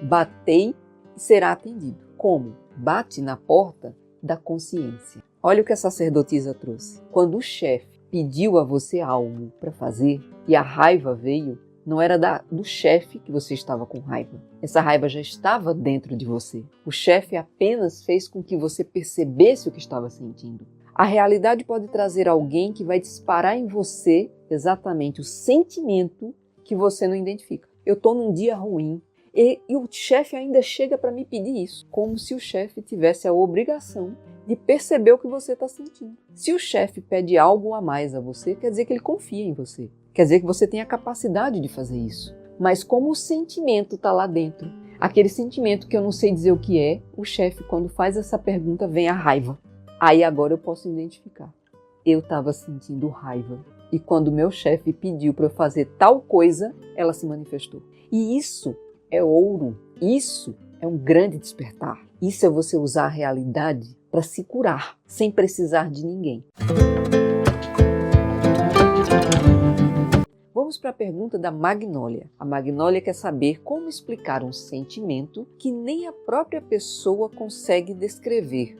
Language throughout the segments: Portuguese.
Batei e será atendido. Como? Bate na porta da consciência. Olha o que a sacerdotisa trouxe. Quando o chefe pediu a você algo para fazer e a raiva veio, não era do chefe que você estava com raiva. Essa raiva já estava dentro de você. O chefe apenas fez com que você percebesse o que estava sentindo. A realidade pode trazer alguém que vai disparar em você exatamente o sentimento que você não identifica. Eu estou num dia ruim e o chefe ainda chega para me pedir isso, como se o chefe tivesse a obrigação de perceber o que você está sentindo. Se o chefe pede algo a mais a você, quer dizer que ele confia em você. Quer dizer que você tem a capacidade de fazer isso. Mas como o sentimento está lá dentro, aquele sentimento que eu não sei dizer o que é, o chefe, quando faz essa pergunta, vem a raiva. Aí agora eu posso identificar. Eu estava sentindo raiva. E quando meu chefe pediu para eu fazer tal coisa, ela se manifestou. E isso é ouro. Isso é um grande despertar. Isso é você usar a realidade para se curar, sem precisar de ninguém. Vamos para a pergunta da Magnólia. A Magnólia quer saber como explicar um sentimento que nem a própria pessoa consegue descrever.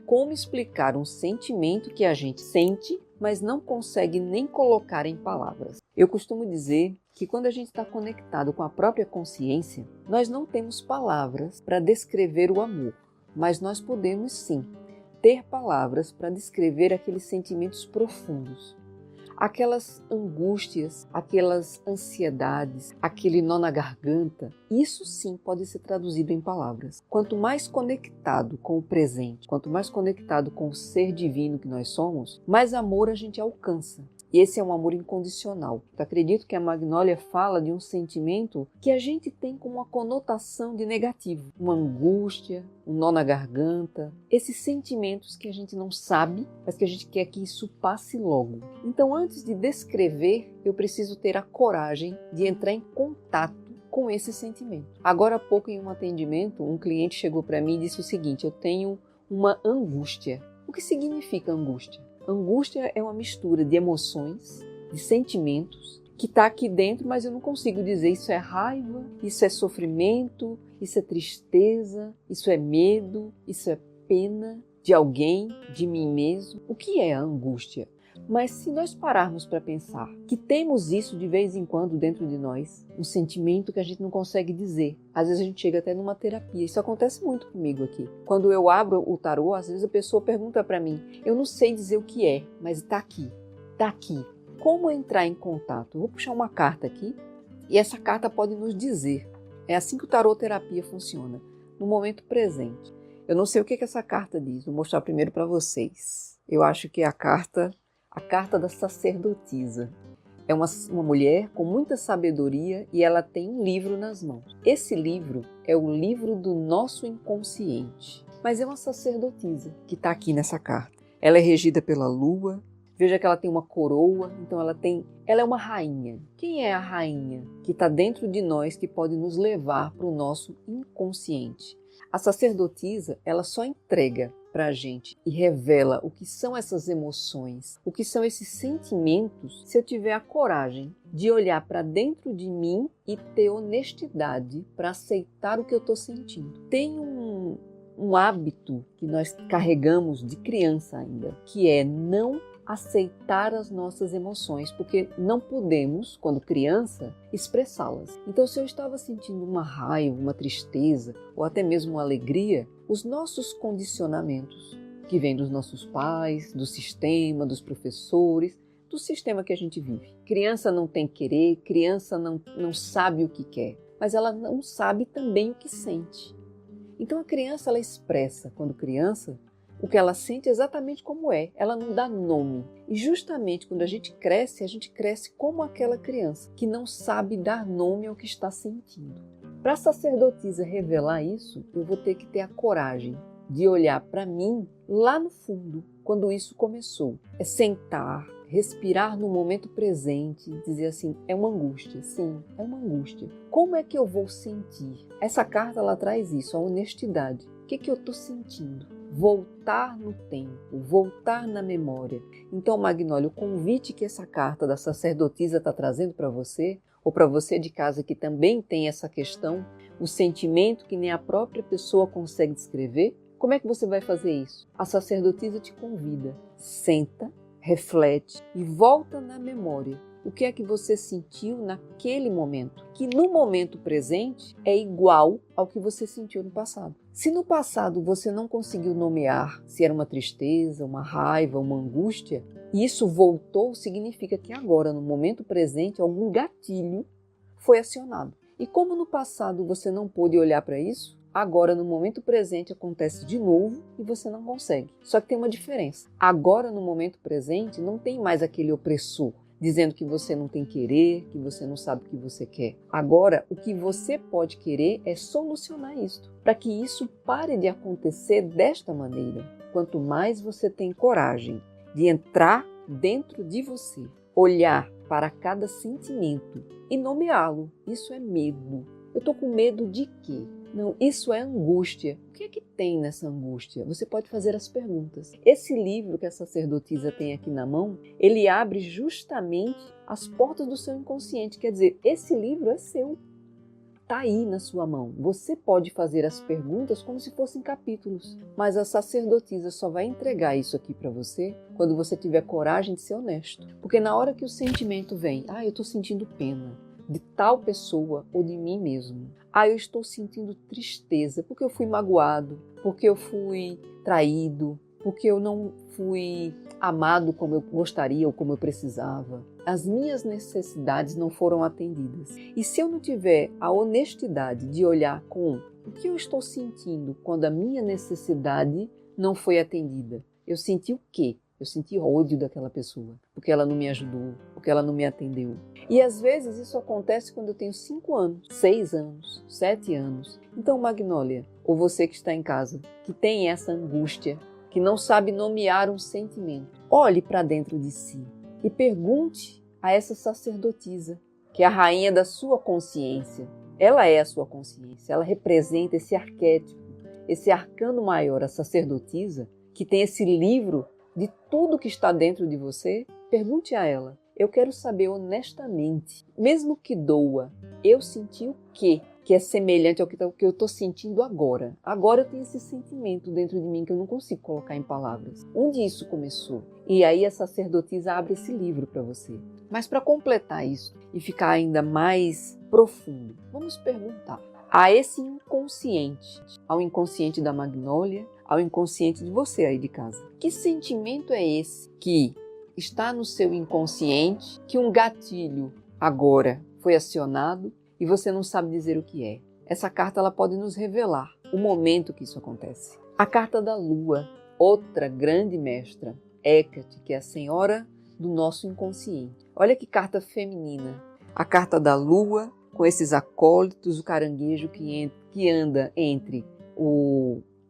Como explicar um sentimento que a gente sente, mas não consegue nem colocar em palavras. Eu costumo dizer que quando a gente está conectado com a própria consciência, nós não temos palavras para descrever o amor, mas nós podemos sim ter palavras para descrever aqueles sentimentos profundos. Aquelas angústias, aquelas ansiedades, aquele nó na garganta, isso sim pode ser traduzido em palavras. Quanto mais conectado com o presente, quanto mais conectado com o ser divino que nós somos, mais amor a gente alcança. E esse é um amor incondicional. Eu acredito que a Magnólia fala de um sentimento que a gente tem com uma conotação de negativo. Uma angústia, um nó na garganta. Esses sentimentos que a gente não sabe, mas que a gente quer que isso passe logo. Então, antes de descrever, eu preciso ter a coragem de entrar em contato com esse sentimento. Agora há pouco, em um atendimento, um cliente chegou para mim e disse o seguinte: eu tenho uma angústia. O que significa angústia? Angústia é uma mistura de emoções, de sentimentos, que está aqui dentro, mas eu não consigo dizer isso é raiva, isso é sofrimento, isso é tristeza, isso é medo, isso é pena de alguém, de mim mesmo. O que é a angústia? Mas se nós pararmos para pensar que temos isso de vez em quando dentro de nós, um sentimento que a gente não consegue dizer. Às vezes a gente chega até numa terapia. Isso acontece muito comigo aqui. Quando eu abro o tarô, às vezes a pessoa pergunta para mim, eu não sei dizer o que é, mas está aqui, está aqui. Como entrar em contato? Eu vou puxar uma carta aqui e essa carta pode nos dizer. É assim que o tarô terapia funciona, no momento presente. Eu não sei o que essa carta diz, vou mostrar primeiro para vocês. Eu acho que é a carta da sacerdotisa. É uma mulher com muita sabedoria e ela tem um livro nas mãos. Esse livro é o livro do nosso inconsciente. Mas é uma sacerdotisa que está aqui nessa carta. Ela é regida pela lua. Veja que ela tem uma coroa, então ela é uma rainha. Quem é a rainha que está dentro de nós que pode nos levar para o nosso inconsciente? A sacerdotisa, ela só entrega para a gente e revela o que são essas emoções, o que são esses sentimentos, se eu tiver a coragem de olhar para dentro de mim e ter honestidade para aceitar o que eu estou sentindo. Tem um hábito que nós carregamos de criança ainda, que é não aceitar as nossas emoções, porque não podemos, quando criança, expressá-las. Então, se eu estava sentindo uma raiva, uma tristeza ou até mesmo uma alegria, os nossos condicionamentos, que vêm dos nossos pais, do sistema, dos professores, do sistema que a gente vive. Criança não tem querer, criança não sabe o que quer, mas ela não sabe também o que sente. Então, a criança, ela expressa, quando criança, o que ela sente exatamente como é. Ela não dá nome. E justamente quando a gente cresce como aquela criança que não sabe dar nome ao que está sentindo. Para a sacerdotisa revelar isso, eu vou ter que ter a coragem de olhar para mim lá no fundo, quando isso começou. É sentar, respirar no momento presente, dizer assim, é uma angústia. Sim, é uma angústia. Como é que eu vou sentir? Essa carta, ela traz isso, a honestidade. O que eu estou sentindo? Voltar no tempo, voltar na memória. Então, Magnólia, o convite que essa carta da sacerdotisa está trazendo para você, ou para você de casa que também tem essa questão, o sentimento que nem a própria pessoa consegue descrever? Como é que você vai fazer isso? A sacerdotisa te convida. Senta, reflete e volta na memória. O que é que você sentiu naquele momento? Que no momento presente é igual ao que você sentiu no passado. Se no passado você não conseguiu nomear se era uma tristeza, uma raiva, uma angústia, e isso voltou, significa que agora, no momento presente, algum gatilho foi acionado. E como no passado você não pôde olhar para isso, agora no momento presente acontece de novo e você não consegue. Só que tem uma diferença. Agora no momento presente não tem mais aquele opressor dizendo que você não tem querer, que você não sabe o que você quer. Agora, o que você pode querer é solucionar isto, para que isso pare de acontecer desta maneira. Quanto mais você tem coragem de entrar dentro de você, olhar para cada sentimento e nomeá-lo, isso é medo. Eu estou com medo de quê? Não, isso é angústia. O que é que tem nessa angústia? Você pode fazer as perguntas. Esse livro que a sacerdotisa tem aqui na mão, ele abre justamente as portas do seu inconsciente. Quer dizer, esse livro é seu. Está aí na sua mão. Você pode fazer as perguntas como se fossem capítulos. Mas a sacerdotisa só vai entregar isso aqui para você quando você tiver coragem de ser honesto. Porque na hora que o sentimento vem, eu estou sentindo pena de tal pessoa ou de mim mesmo. Eu estou sentindo tristeza porque eu fui magoado, porque eu fui traído, porque eu não fui amado como eu gostaria ou como eu precisava. As minhas necessidades não foram atendidas. E se eu não tiver a honestidade de olhar com o que eu estou sentindo quando a minha necessidade não foi atendida, eu senti o quê? Eu senti ódio daquela pessoa, porque ela não me ajudou, porque ela não me atendeu. E às vezes isso acontece quando eu tenho 5 anos, 6 anos, 7 anos. Então, Magnólia, ou você que está em casa, que tem essa angústia, que não sabe nomear um sentimento, olhe para dentro de si e pergunte a essa sacerdotisa, que é a rainha da sua consciência. Ela é a sua consciência, ela representa esse arquétipo, esse arcano maior, a sacerdotisa, que tem esse livro de tudo que está dentro de você. Pergunte a ela. Eu quero saber honestamente, mesmo que doa, eu senti o quê? Que é semelhante ao que eu estou sentindo agora. Agora eu tenho esse sentimento dentro de mim que eu não consigo colocar em palavras. Onde isso começou? E aí a sacerdotisa abre esse livro para você. Mas para completar isso e ficar ainda mais profundo, vamos perguntar a esse inconsciente, ao inconsciente da Magnólia, ao inconsciente de você aí de casa. Que sentimento é esse que está no seu inconsciente, que um gatilho agora foi acionado e você não sabe dizer o que é? Essa carta ela pode nos revelar o momento que isso acontece. A carta da Lua, outra grande mestra, Hecate, que é a senhora do nosso inconsciente. Olha que carta feminina. A carta da Lua, com esses acólitos, o caranguejo que anda entre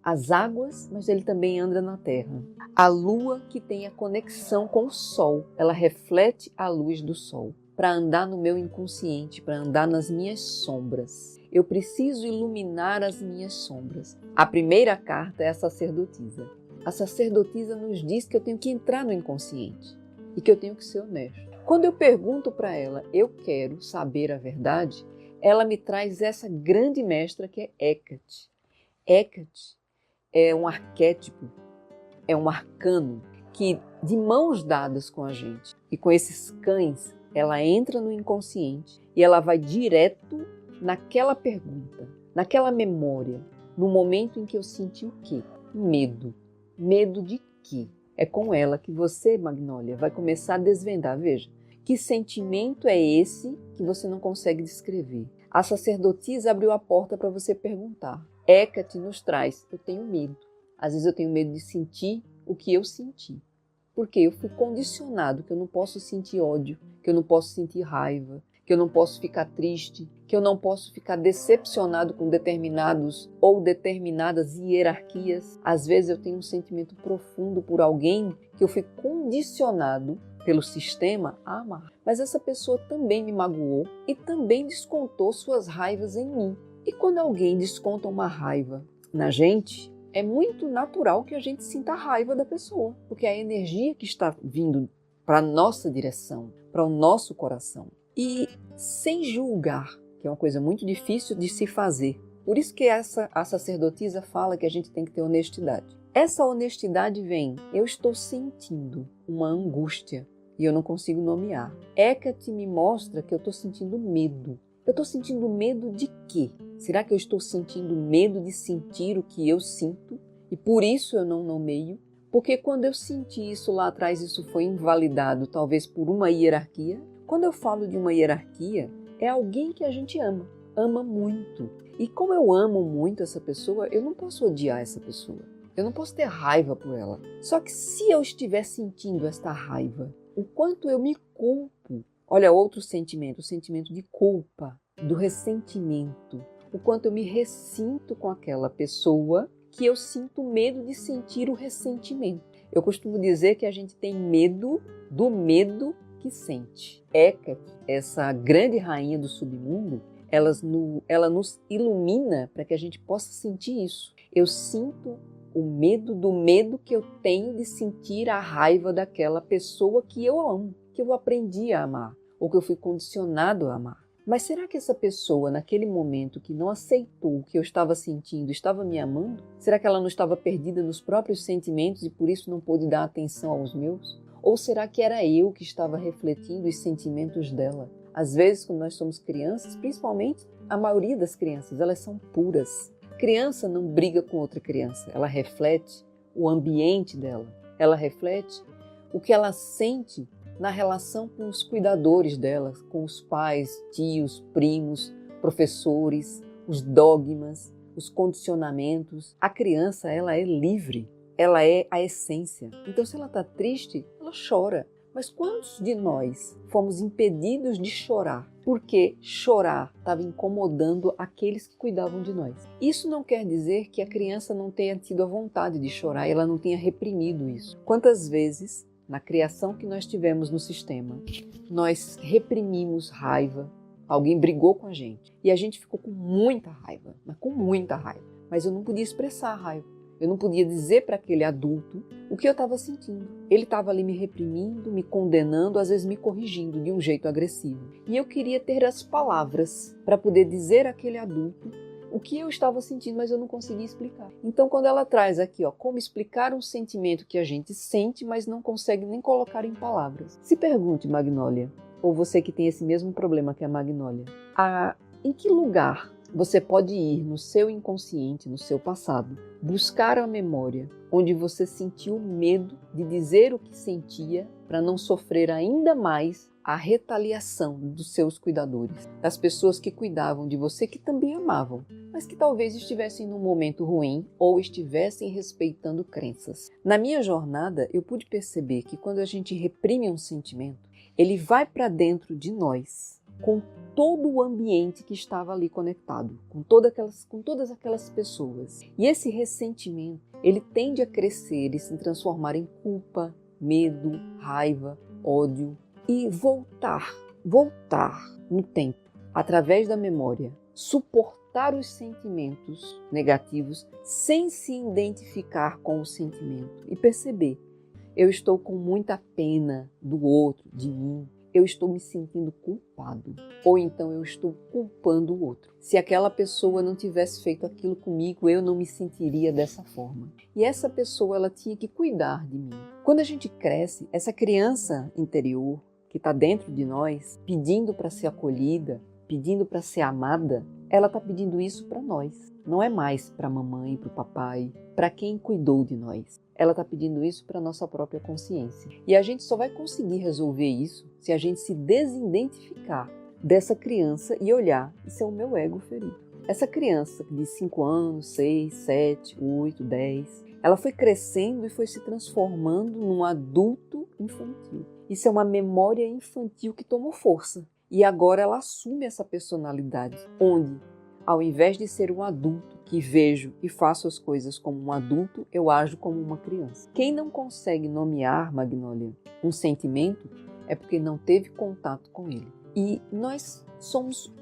as águas, mas ele também anda na terra. A Lua que tem a conexão com o Sol, ela reflete a luz do Sol. Para andar no meu inconsciente, para andar nas minhas sombras. Eu preciso iluminar as minhas sombras. A primeira carta é a sacerdotisa. A sacerdotisa nos diz que eu tenho que entrar no inconsciente e que eu tenho que ser honesto. Quando eu pergunto para ela, eu quero saber a verdade, ela me traz essa grande mestra que é Hecate. Hecate é um arquétipo, é um arcano que, de mãos dadas com a gente e com esses cães, ela entra no inconsciente e ela vai direto naquela pergunta, naquela memória, no momento em que eu senti o quê? Medo. Medo de quê? É com ela que você, Magnólia, vai começar a desvendar. Veja, que sentimento é esse que você não consegue descrever? A sacerdotisa abriu a porta para você perguntar. Hecate nos traz, eu tenho medo. Às vezes eu tenho medo de sentir o que eu senti. Porque eu fui condicionado que eu não posso sentir ódio, que eu não posso sentir raiva, que eu não posso ficar triste, que eu não posso ficar decepcionado com determinados ou determinadas hierarquias. Às vezes eu tenho um sentimento profundo por alguém que eu fui condicionado pelo sistema a amar. Mas essa pessoa também me magoou e também descontou suas raivas em mim. E quando alguém desconta uma raiva na gente, é muito natural que a gente sinta a raiva da pessoa, porque é a energia que está vindo para a nossa direção, para o nosso coração. E sem julgar, que é uma coisa muito difícil de se fazer. Por isso que a sacerdotisa fala que a gente tem que ter honestidade. Essa honestidade vem, eu estou sentindo uma angústia e eu não consigo nomear. Hecate me mostra que eu estou sentindo medo. Eu estou sentindo medo de quê? Será que eu estou sentindo medo de sentir o que eu sinto e por isso eu não nomeio? Porque quando eu senti isso lá atrás, isso foi invalidado, talvez por uma hierarquia. Quando eu falo de uma hierarquia, é alguém que a gente ama muito. E como eu amo muito essa pessoa, eu não posso odiar essa pessoa. Eu não posso ter raiva por ela. Só que se eu estiver sentindo esta raiva, o quanto eu me culpo, olha outro sentimento, o sentimento de culpa, do ressentimento, o quanto eu me ressinto com aquela pessoa que eu sinto medo de sentir o ressentimento. Eu costumo dizer que a gente tem medo do medo que sente. Hecate, essa grande rainha do submundo, ela nos ilumina para que a gente possa sentir isso. Eu sinto o medo do medo que eu tenho de sentir a raiva daquela pessoa que eu amo, que eu aprendi a amar, ou que eu fui condicionado a amar. Mas será que essa pessoa, naquele momento que não aceitou o que eu estava sentindo, estava me amando? Será que ela não estava perdida nos próprios sentimentos e por isso não pôde dar atenção aos meus? Ou será que era eu que estava refletindo os sentimentos dela? Às vezes, quando nós somos crianças, principalmente a maioria das crianças, elas são puras. Criança não briga com outra criança, ela reflete o ambiente dela, ela reflete o que ela sente na relação com os cuidadores dela, com os pais, tios, primos, professores, os dogmas, os condicionamentos. A criança, ela é livre, ela é a essência. Então, se ela está triste, ela chora. Mas quantos de nós fomos impedidos de chorar porque chorar estava incomodando aqueles que cuidavam de nós? Isso não quer dizer que a criança não tenha tido a vontade de chorar e ela não tenha reprimido isso. Quantas vezes, na criação que nós tivemos no sistema, nós reprimimos raiva, alguém brigou com a gente e a gente ficou com muita raiva, mas com muita raiva. Mas eu não podia expressar a raiva. Eu não podia dizer para aquele adulto o que eu estava sentindo. Ele estava ali me reprimindo, me condenando, às vezes me corrigindo de um jeito agressivo. E eu queria ter as palavras para poder dizer àquele adulto o que eu estava sentindo, mas eu não conseguia explicar. Então, quando ela traz aqui, como explicar um sentimento que a gente sente, mas não consegue nem colocar em palavras. Se pergunte, Magnólia, ou você que tem esse mesmo problema que a Magnólia, em que lugar você pode ir no seu inconsciente, no seu passado, buscar a memória onde você sentiu medo de dizer o que sentia para não sofrer ainda mais a retaliação dos seus cuidadores, das pessoas que cuidavam de você, que também amavam, mas que talvez estivessem num momento ruim ou estivessem respeitando crenças. Na minha jornada, eu pude perceber que quando a gente reprime um sentimento, ele vai para dentro de nós, com todo o ambiente que estava ali conectado, com todas aquelas pessoas. E esse ressentimento, ele tende a crescer e se transformar em culpa, medo, raiva, ódio e voltar no tempo, através da memória, suportar os sentimentos negativos sem se identificar com o sentimento e perceber, eu estou com muita pena do outro, de mim, eu estou me sentindo culpado, ou então eu estou culpando o outro. Se aquela pessoa não tivesse feito aquilo comigo, eu não me sentiria dessa forma. E essa pessoa, ela tinha que cuidar de mim. Quando a gente cresce, essa criança interior que está dentro de nós, pedindo para ser acolhida, pedindo para ser amada, ela está pedindo isso para nós. Não é mais para a mamãe, para o papai, para quem cuidou de nós. Ela está pedindo isso para a nossa própria consciência. E a gente só vai conseguir resolver isso se a gente se desidentificar dessa criança e olhar, isso é o meu ego ferido. Essa criança de 5 anos, 6, 7, 8, 10, ela foi crescendo e foi se transformando num adulto infantil. Isso é uma memória infantil que tomou força. E agora ela assume essa personalidade, onde, ao invés de ser um adulto que vejo e faço as coisas como um adulto, eu ajo como uma criança. Quem não consegue nomear, Magnólia, um sentimento é porque não teve contato com ele. E nós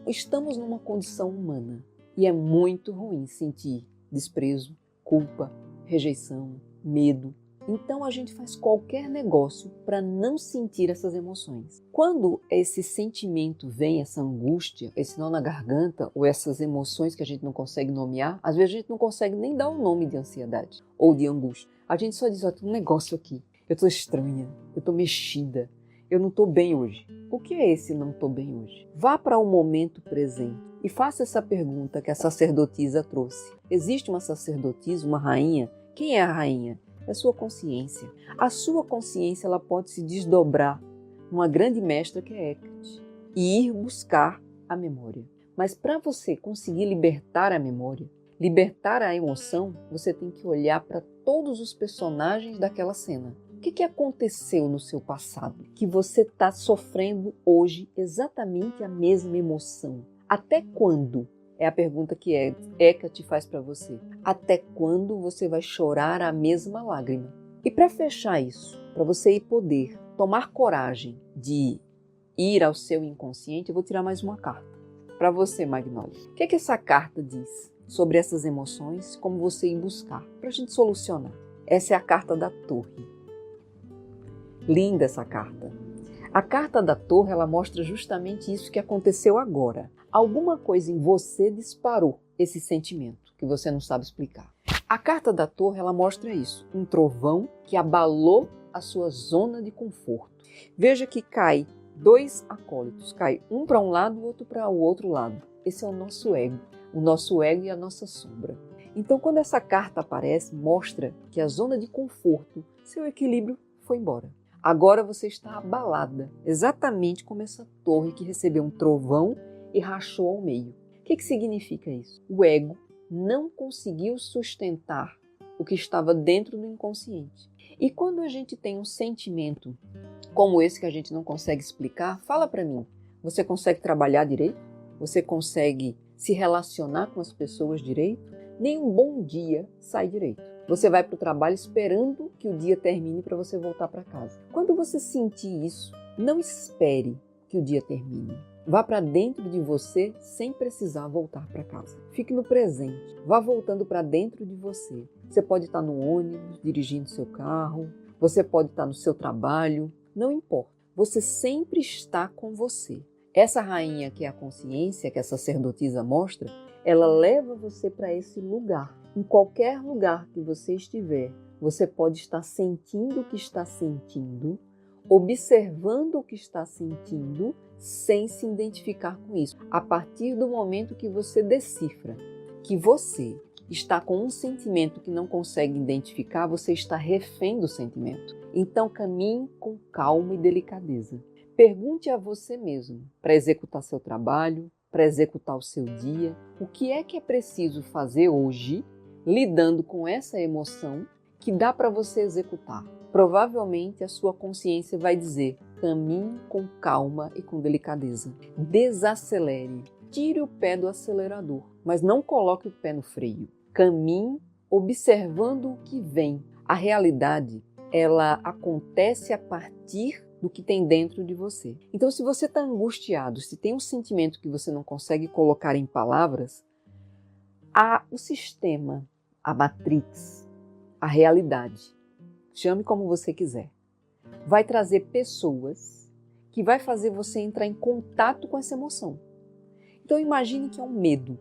estamos numa condição humana. E é muito ruim sentir desprezo, culpa, rejeição, medo, Então a gente faz qualquer negócio para não sentir essas emoções. Quando esse sentimento vem, essa angústia, esse nó na garganta ou essas emoções que a gente não consegue nomear, às vezes a gente não consegue nem dar o nome de ansiedade ou de angústia. A gente só diz, tem um negócio aqui, eu estou estranha, eu estou mexida, eu não estou bem hoje. O que é esse não estou bem hoje? Vá para o momento presente e faça essa pergunta que a sacerdotisa trouxe. Existe uma sacerdotisa, uma rainha? Quem é a rainha? É a sua consciência. A sua consciência ela pode se desdobrar numa grande mestra que é Hecate e ir buscar a memória. Mas para você conseguir libertar a memória, libertar a emoção, você tem que olhar para todos os personagens daquela cena. O que aconteceu no seu passado que você está sofrendo hoje exatamente a mesma emoção? Até quando? É a pergunta que Hecate faz para você. Até quando você vai chorar a mesma lágrima? E para fechar isso, para você poder tomar coragem de ir ao seu inconsciente, eu vou tirar mais uma carta. Para você, Magnólia. O que essa carta diz sobre essas emoções, como você ir buscar, para a gente solucionar? Essa é a carta da Torre. Linda essa carta. A carta da Torre, ela mostra justamente isso que aconteceu agora. Alguma coisa em você disparou esse sentimento que você não sabe explicar. A carta da Torre, ela mostra isso. Um trovão que abalou a sua zona de conforto. Veja que cai 2 acólitos. Cai um para um lado, o outro para o outro lado. Esse é o nosso ego. O nosso ego e a nossa sombra. Então, quando essa carta aparece, mostra que a zona de conforto, seu equilíbrio foi embora. Agora você está abalada, exatamente como essa torre que recebeu um trovão e rachou ao meio. O que significa isso? O ego não conseguiu sustentar o que estava dentro do inconsciente. E quando a gente tem um sentimento como esse que a gente não consegue explicar, fala para mim, você consegue trabalhar direito? Você consegue se relacionar com as pessoas direito? Nem um bom dia sai direito. Você vai para o trabalho esperando que o dia termine para você voltar para casa. Quando você sentir isso, não espere que o dia termine. Vá para dentro de você sem precisar voltar para casa. Fique no presente. Vá voltando para dentro de você. Você pode estar no ônibus, dirigindo seu carro. Você pode estar no seu trabalho. Não importa. Você sempre está com você. Essa rainha que é a consciência, que a sacerdotisa mostra, ela leva você para esse lugar. Em qualquer lugar que você estiver, você pode estar sentindo o que está sentindo, observando o que está sentindo, sem se identificar com isso. A partir do momento que você decifra que você está com um sentimento que não consegue identificar, você está refém do sentimento. Então caminhe com calma e delicadeza. Pergunte a você mesmo para executar seu trabalho, para executar o seu dia, o que é preciso fazer hoje, lidando com essa emoção que dá para você executar. Provavelmente a sua consciência vai dizer, caminhe com calma e com delicadeza. Desacelere, tire o pé do acelerador, mas não coloque o pé no freio. Caminhe observando o que vem. A realidade, ela acontece a partir do que tem dentro de você. Então, se você está angustiado, se tem um sentimento que você não consegue colocar em palavras, o sistema, a matrix, a realidade, chame como você quiser, vai trazer pessoas que vai fazer você entrar em contato com essa emoção. Então, imagine que é um medo.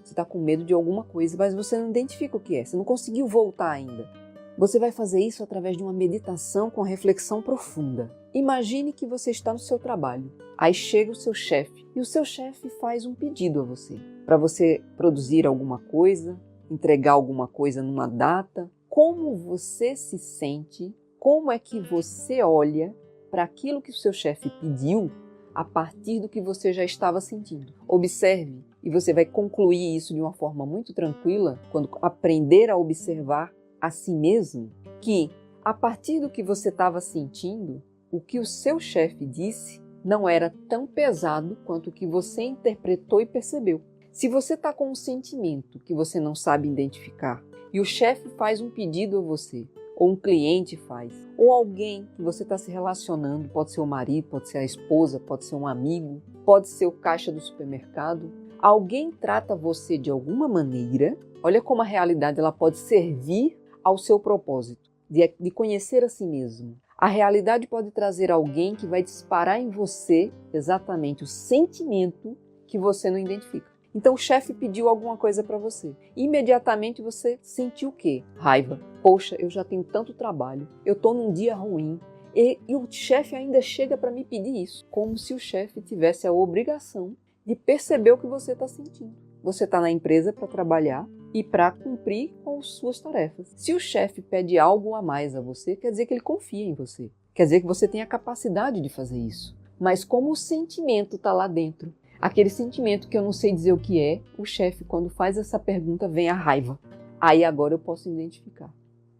Você está com medo de alguma coisa, mas você não identifica o que é, você não conseguiu voltar ainda. Você vai fazer isso através de uma meditação com reflexão profunda. Imagine que você está no seu trabalho. Aí chega o seu chefe e o seu chefe faz um pedido a você para você produzir alguma coisa, entregar alguma coisa numa data. Como você se sente? Como é que você olha para aquilo que o seu chefe pediu a partir do que você já estava sentindo? Observe e você vai concluir isso de uma forma muito tranquila quando aprender a observar a si mesmo, que a partir do que você estava sentindo, o que o seu chefe disse não era tão pesado quanto o que você interpretou e percebeu. Se você está com um sentimento que você não sabe identificar e o chefe faz um pedido a você, ou um cliente faz, ou alguém que você está se relacionando, pode ser o marido, pode ser a esposa, pode ser um amigo, pode ser o caixa do supermercado, alguém trata você de alguma maneira, olha como a realidade ela pode servir ao seu propósito. de conhecer a si mesmo. A realidade pode trazer alguém que vai disparar em você exatamente o sentimento que você não identifica. Então o chefe pediu alguma coisa para você. Imediatamente você sentiu o quê? Raiva. Poxa, eu já tenho tanto trabalho, eu estou num dia ruim e o chefe ainda chega para me pedir isso. Como se o chefe tivesse a obrigação de perceber o que você está sentindo. Você está na empresa para trabalhar e para cumprir com as suas tarefas. Se o chefe pede algo a mais a você, quer dizer que ele confia em você. Quer dizer que você tem a capacidade de fazer isso. Mas como o sentimento está lá dentro, aquele sentimento que eu não sei dizer o que é, o chefe, quando faz essa pergunta, vem a raiva. Aí agora eu posso identificar.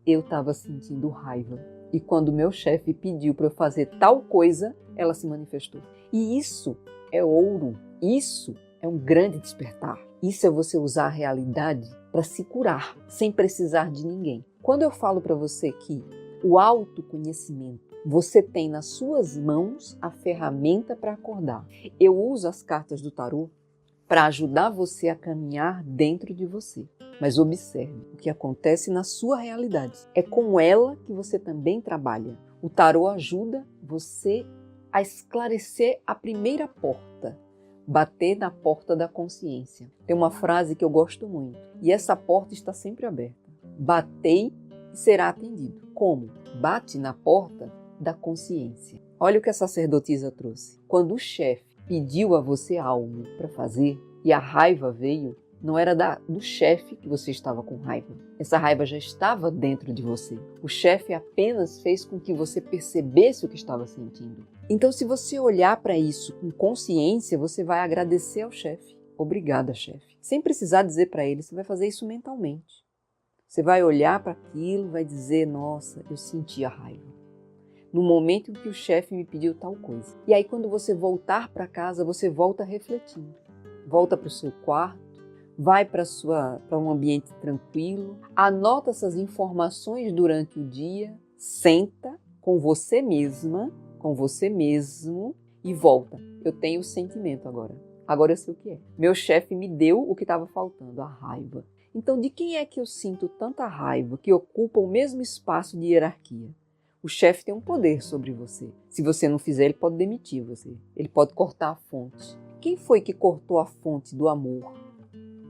Eu estava sentindo raiva. E quando o meu chefe pediu para eu fazer tal coisa, ela se manifestou. E isso é ouro. Isso é um grande despertar. Isso é você usar a realidade para se curar, sem precisar de ninguém. Quando eu falo para você que o autoconhecimento, você tem nas suas mãos a ferramenta para acordar. Eu uso as cartas do tarô para ajudar você a caminhar dentro de você. Mas observe o que acontece na sua realidade. É com ela que você também trabalha. O tarô ajuda você a esclarecer a primeira porta. Bater na porta da consciência. Tem uma frase que eu gosto muito. E essa porta está sempre aberta. Batei e será atendido. Como? Bate na porta da consciência. Olha o que a sacerdotisa trouxe. Quando o chefe pediu a você algo para fazer e a raiva veio, não era do chefe que você estava com raiva. Essa raiva já estava dentro de você. O chefe apenas fez com que você percebesse o que estava sentindo. Então, se você olhar para isso com consciência, você vai agradecer ao chefe. Obrigada, chefe. Sem precisar dizer para ele, você vai fazer isso mentalmente. Você vai olhar para aquilo, vai dizer, nossa, eu senti a raiva. No momento em que o chefe me pediu tal coisa. E aí, quando você voltar para casa, você volta refletindo. Volta para o seu quarto, vai para um ambiente tranquilo, anota essas informações durante o dia, senta com você mesma, com você mesmo e volta. Eu tenho o sentimento agora. Agora eu sei o que é. Meu chefe me deu o que estava faltando, a raiva. Então, de quem é que eu sinto tanta raiva que ocupa o mesmo espaço de hierarquia? O chefe tem um poder sobre você. Se você não fizer, ele pode demitir você. Ele pode cortar a fonte. Quem foi que cortou a fonte do amor,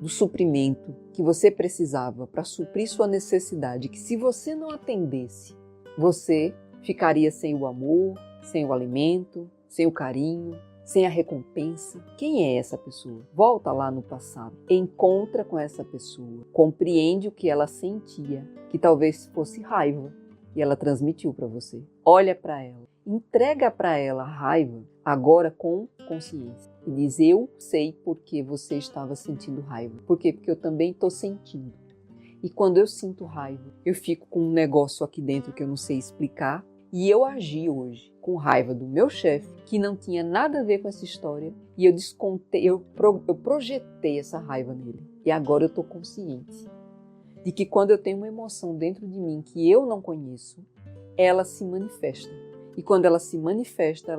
do suprimento que você precisava para suprir sua necessidade? Que se você não atendesse, você ficaria sem o amor, sem o alimento, sem o carinho, sem a recompensa. Quem é essa pessoa? Volta lá no passado, encontra com essa pessoa, compreende o que ela sentia, que talvez fosse raiva, e ela transmitiu para você. Olha para ela, entrega para ela a raiva, agora com consciência. E diz, eu sei porque você estava sentindo raiva. Por quê? Porque eu também estou sentindo. E quando eu sinto raiva, eu fico com um negócio aqui dentro que eu não sei explicar. E eu agi hoje com raiva do meu chefe, que não tinha nada a ver com essa história. E eu descontei, eu projetei essa raiva nele. E agora eu estou consciente de que quando eu tenho uma emoção dentro de mim que eu não conheço, ela se manifesta. E quando ela se manifesta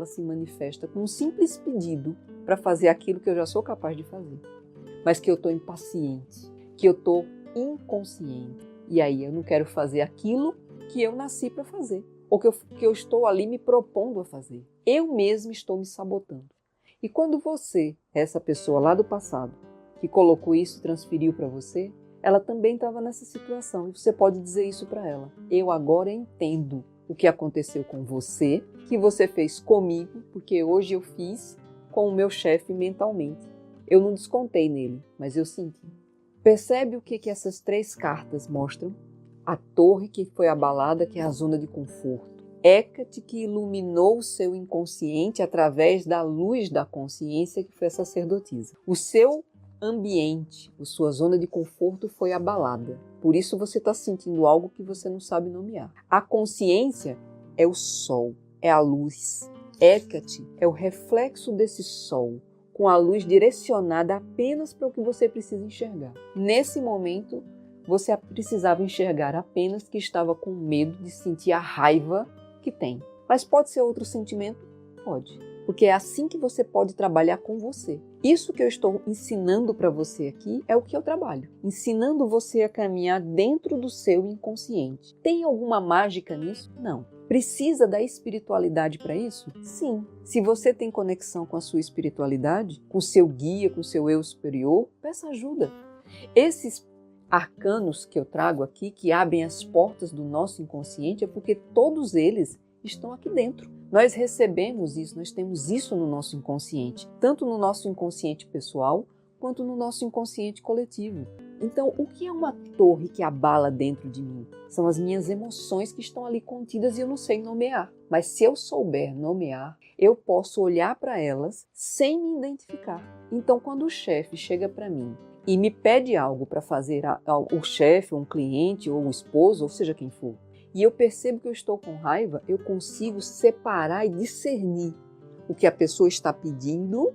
com um simples pedido para fazer aquilo que eu já sou capaz de fazer. Mas que eu estou impaciente, que eu estou inconsciente. E aí eu não quero fazer aquilo que eu nasci para fazer. Ou que eu estou ali me propondo a fazer. Eu mesmo estou me sabotando. E quando você, essa pessoa lá do passado, que colocou isso e transferiu para você, ela também estava nessa situação. E você pode dizer isso para ela. Eu agora entendo o que aconteceu com você, que você fez comigo, porque hoje eu fiz com o meu chefe mentalmente. Eu não descontei nele, mas eu senti. Percebe o que essas 3 cartas mostram? A torre que foi abalada, que é a zona de conforto. Hécate, que iluminou o seu inconsciente através da luz da consciência, que foi a sacerdotisa. O seu ambiente, a sua zona de conforto foi abalada. Por isso você está sentindo algo que você não sabe nomear. A consciência é o sol, é a luz. Hécate é o reflexo desse sol, com a luz direcionada apenas para o que você precisa enxergar. Nesse momento, você precisava enxergar apenas que estava com medo de sentir a raiva que tem. Mas pode ser outro sentimento? Pode. Porque é assim que você pode trabalhar com você. Isso que eu estou ensinando para você aqui é o que eu trabalho. Ensinando você a caminhar dentro do seu inconsciente. Tem alguma mágica nisso? Não. Precisa da espiritualidade para isso? Sim. Se você tem conexão com a sua espiritualidade, com o seu guia, com o seu eu superior, peça ajuda. Esses arcanos que eu trago aqui, que abrem as portas do nosso inconsciente, é porque todos eles estão aqui dentro. Nós recebemos isso, nós temos isso no nosso inconsciente, tanto no nosso inconsciente pessoal, quanto no nosso inconsciente coletivo. Então, o que é uma torre que abala dentro de mim? São as minhas emoções que estão ali contidas e eu não sei nomear. Mas se eu souber nomear, eu posso olhar para elas sem me identificar. Então, quando o chefe chega para mim e me pede algo para fazer, o chefe, ou um cliente, ou o esposo, ou seja quem for, e eu percebo que eu estou com raiva, eu consigo separar e discernir o que a pessoa está pedindo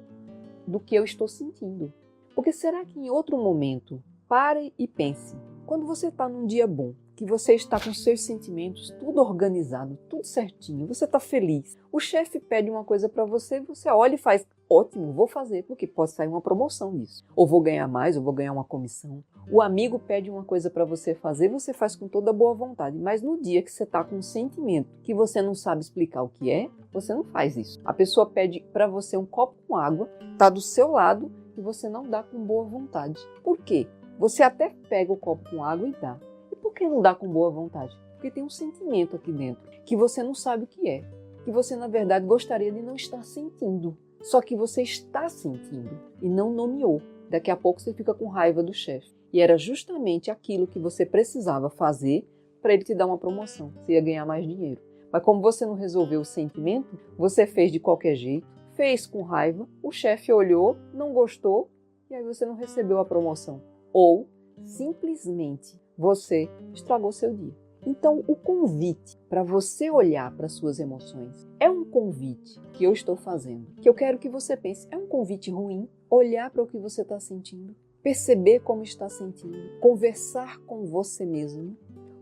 do que eu estou sentindo. Porque será que em outro momento, pare e pense, quando você está num dia bom, que você está com seus sentimentos tudo organizado, tudo certinho, você está feliz, o chefe pede uma coisa para você, você olha e faz, ótimo, vou fazer, porque pode sair uma promoção disso. Ou vou ganhar mais, ou vou ganhar uma comissão. O amigo pede uma coisa para você fazer, você faz com toda boa vontade. Mas no dia que você está com um sentimento que você não sabe explicar o que é, você não faz isso. A pessoa pede para você um copo com água, está do seu lado e você não dá com boa vontade. Por quê? Você até pega o copo com água e dá. E por que não dá com boa vontade? Porque tem um sentimento aqui dentro que você não sabe o que é. Que você, na verdade, gostaria de não estar sentindo. Só que você está sentindo e não nomeou. Daqui a pouco você fica com raiva do chefe. E era justamente aquilo que você precisava fazer para ele te dar uma promoção. Você ia ganhar mais dinheiro. Mas como você não resolveu o sentimento, você fez de qualquer jeito, fez com raiva, o chefe olhou, não gostou e aí você não recebeu a promoção. Ou simplesmente você estragou seu dia. Então, o convite para você olhar para suas emoções é um convite que eu estou fazendo, que eu quero que você pense, é um convite ruim? Olhar para o que você está sentindo, perceber como está sentindo, conversar com você mesmo.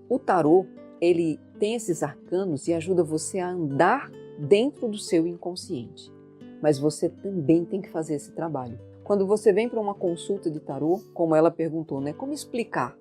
O tarô, ele tem esses arcanos e ajuda você a andar dentro do seu inconsciente. Mas você também tem que fazer esse trabalho. Quando você vem para uma consulta de tarô, como ela perguntou, né? Como explicar?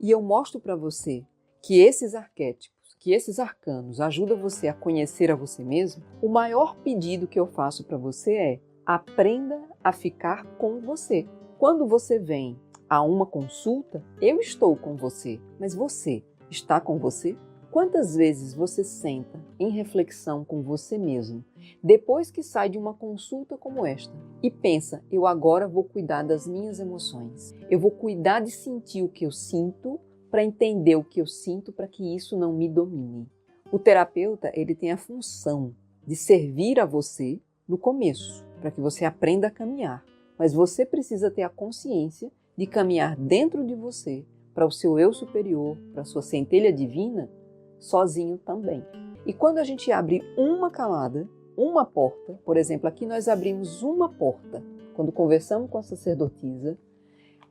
E eu mostro para você que esses arquétipos, que esses arcanos ajudam você a conhecer a você mesmo, o maior pedido que eu faço para você é: aprenda a ficar com você. Quando você vem a uma consulta, eu estou com você, mas você está com você? Quantas vezes você senta em reflexão com você mesmo, depois que sai de uma consulta como esta, e pensa, eu agora vou cuidar das minhas emoções, eu vou cuidar de sentir o que eu sinto, para entender o que eu sinto, para que isso não me domine. O terapeuta, ele tem a função de servir a você no começo, para que você aprenda a caminhar. Mas você precisa ter a consciência de caminhar dentro de você, para o seu eu superior, para a sua centelha divina, sozinho também. E quando a gente abre uma camada, uma porta, por exemplo, aqui nós abrimos uma porta, quando conversamos com a sacerdotisa,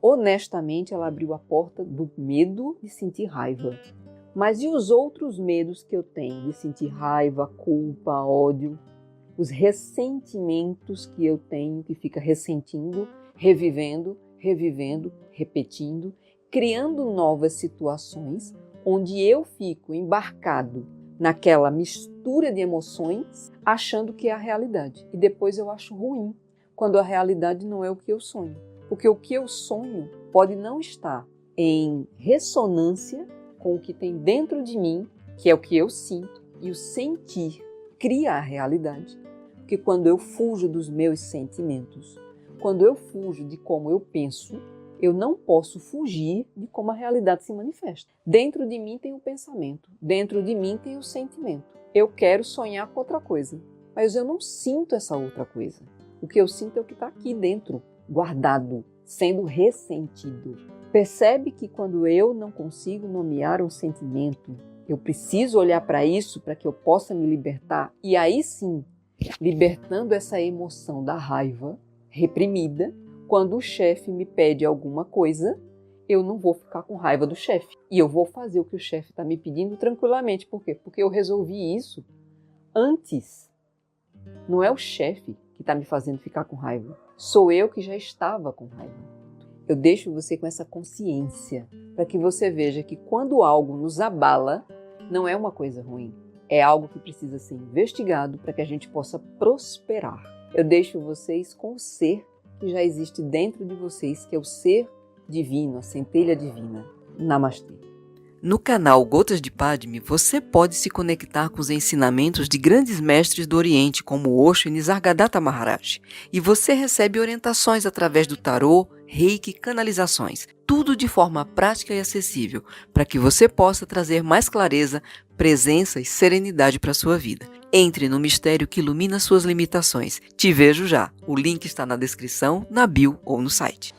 honestamente, ela abriu a porta do medo de sentir raiva. Mas e os outros medos que eu tenho de sentir raiva, culpa, ódio? Os ressentimentos que eu tenho, que fica ressentindo, revivendo, repetindo, criando novas situações onde eu fico embarcado naquela mistura de emoções, achando que é a realidade. E depois eu acho ruim, quando a realidade não é o que eu sonho. Porque o que eu sonho pode não estar em ressonância com o que tem dentro de mim, que é o que eu sinto, e o sentir cria a realidade. Porque quando eu fujo dos meus sentimentos, quando eu fujo de como eu penso, eu não posso fugir de como a realidade se manifesta. Dentro de mim tem o pensamento, dentro de mim tem o sentimento. Eu quero sonhar com outra coisa, mas eu não sinto essa outra coisa. O que eu sinto é o que está aqui dentro, guardado, sendo ressentido. Percebe que quando eu não consigo nomear um sentimento, eu preciso olhar para isso para que eu possa me libertar. E aí sim, libertando essa emoção da raiva reprimida, quando o chefe me pede alguma coisa, eu não vou ficar com raiva do chefe. E eu vou fazer o que o chefe está me pedindo tranquilamente. Por quê? Porque eu resolvi isso antes Não é o chefe que está me fazendo ficar com raiva. Sou eu que já estava com raiva. Eu deixo você com essa consciência para que você veja que quando algo nos abala, não é uma coisa ruim. É algo que precisa ser investigado para que a gente possa prosperar. Eu deixo vocês com o ser que já existe dentro de vocês, que é o ser divino, a centelha divina. Namastê. No canal Gotas de Padme, você pode se conectar com os ensinamentos de grandes mestres do Oriente, como Osho e Nisargadatta Maharaj. E você recebe orientações através do tarô, reiki, canalizações. Tudo de forma prática e acessível, para que você possa trazer mais clareza, presença e serenidade para a sua vida. Entre no mistério que ilumina suas limitações. Te vejo já. O link está na descrição, na bio ou no site.